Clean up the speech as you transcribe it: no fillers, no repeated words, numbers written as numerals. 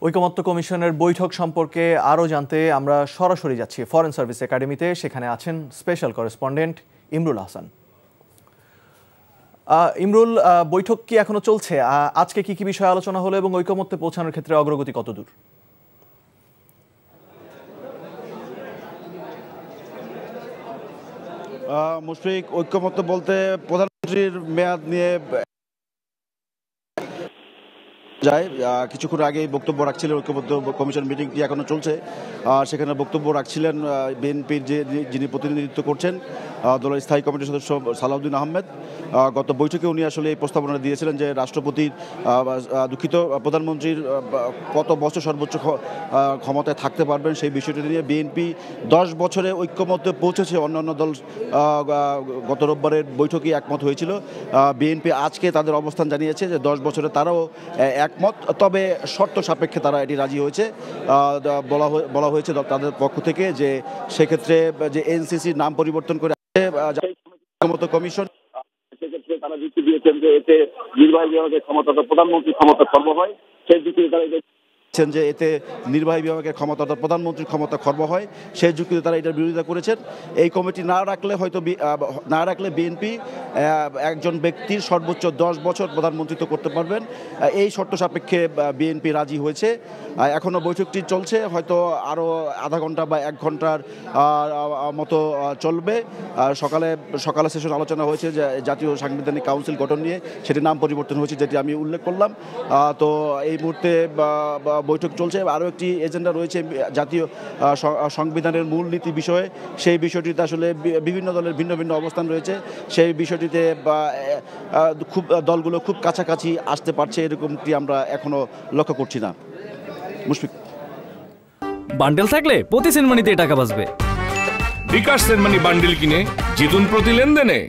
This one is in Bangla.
ঐকমত্য কমিশনের বৈঠক সম্পর্কে আরও জানতে আমরা সরাসরি যাচ্ছি ফরেন সার্ভিস একাডেমিতে। সেখানে আছেন স্পেশাল করেসপন্ডেন্ট ইমরুল হাসান। ইমরুল, বৈঠক কি এখনো চলছে? আজকে কি কি বিষয়ে আলোচনা হলো এবং ঐকমত্যে পৌঁছানোর ক্ষেত্রে অগ্রগতি কতদূর? মুশফিক, ঐকমত্য বলতে প্রধানমন্ত্রীর মেয়াদ নিয়ে যায়। কিছুক্ষণ আগেই বক্তব্য রাখছিলেন, ঐকমত্য কমিশন মিটিংটি এখনো চলছে। সেখানে বক্তব্য রাখছিলেন বিএনপির যিনি প্রতিনিধিত্ব করছেন দলের স্থায়ী কমিটির সদস্য সালাউদ্দিন আহমেদ। গত বৈঠকে উনি আসলে এই প্রস্তাবনা দিয়েছিলেন যে রাষ্ট্রপতির প্রধানমন্ত্রীর কত বছর সর্বোচ্চ ক্ষমতায় থাকতে পারবেন সেই বিষয়টি নিয়ে বিএনপি 10 বছরে ঐক্যমত্যে পৌঁছেছে। অন্যান্য দল গত রোববারের বৈঠকে একমত হয়েছিল। বিএনপি আজকে তাদের অবস্থান জানিয়েছে যে 10 বছরে তারাও একমত, তবে শর্ত সাপেক্ষে তারা এটি রাজি হয়েছে। বলা হয়েছে তাদের পক্ষ থেকে যে সেক্ষেত্রে যে এনসিসির নাম পরিবর্তন করে ঐকমত্য কমিশন, সেক্ষেত্রে তারা যুক্তি দিয়েছেন যে এতে নির্বাহী বিভাগের ক্ষমতা প্রধানমন্ত্রীর ক্ষমতা খর্ব হয়। সেই যুক্তি তারা যে এতে নির্বাহী বিভাগের ক্ষমতা অর্থাৎ প্রধানমন্ত্রীর ক্ষমতা খর্ব হয়, সেই যুক্তিতে তারা এটার বিরোধিতা করেছেন। এই কমিটি না রাখলে বিএনপি একজন ব্যক্তির সর্বোচ্চ 10 বছর প্রধানমন্ত্রিত্ব করতে পারবেন। এই শর্ত সাপেক্ষে বিএনপি রাজি হয়েছে। এখনও বৈঠকটি চলছে, হয়তো আরও আধা ঘন্টা বা 1 ঘন্টার মতো চলবে। সকালে সেশন আলোচনা হয়েছে যে জাতীয় সাংবিধানিক কাউন্সিল গঠন নিয়ে, সেটির নাম পরিবর্তন হয়েছে যেটি আমি উল্লেখ করলাম। তো এই মুহূর্তে বৈঠক চলছে। আরও একটি এজেন্ডা রয়েছে জাতীয় সংবিধানের মূলনীতি বিষয়ে। সেই বিষয়টিতে আসলে বিভিন্ন দলের ভিন্ন ভিন্ন অবস্থান রয়েছে। সেই বিষয়টিতে দলগুলো খুব কাছাকাছি আসতে পারছে এরকমটি আমরা এখনো লক্ষ্য করছি না। মুশফিক, বান্ডেল থাকলে প্রতি সেনমানিতে টাকা বাঁচবে। বিকাশ সেনমানি বান্ডেল কিনে জিতুন প্রতি লেনদেনে।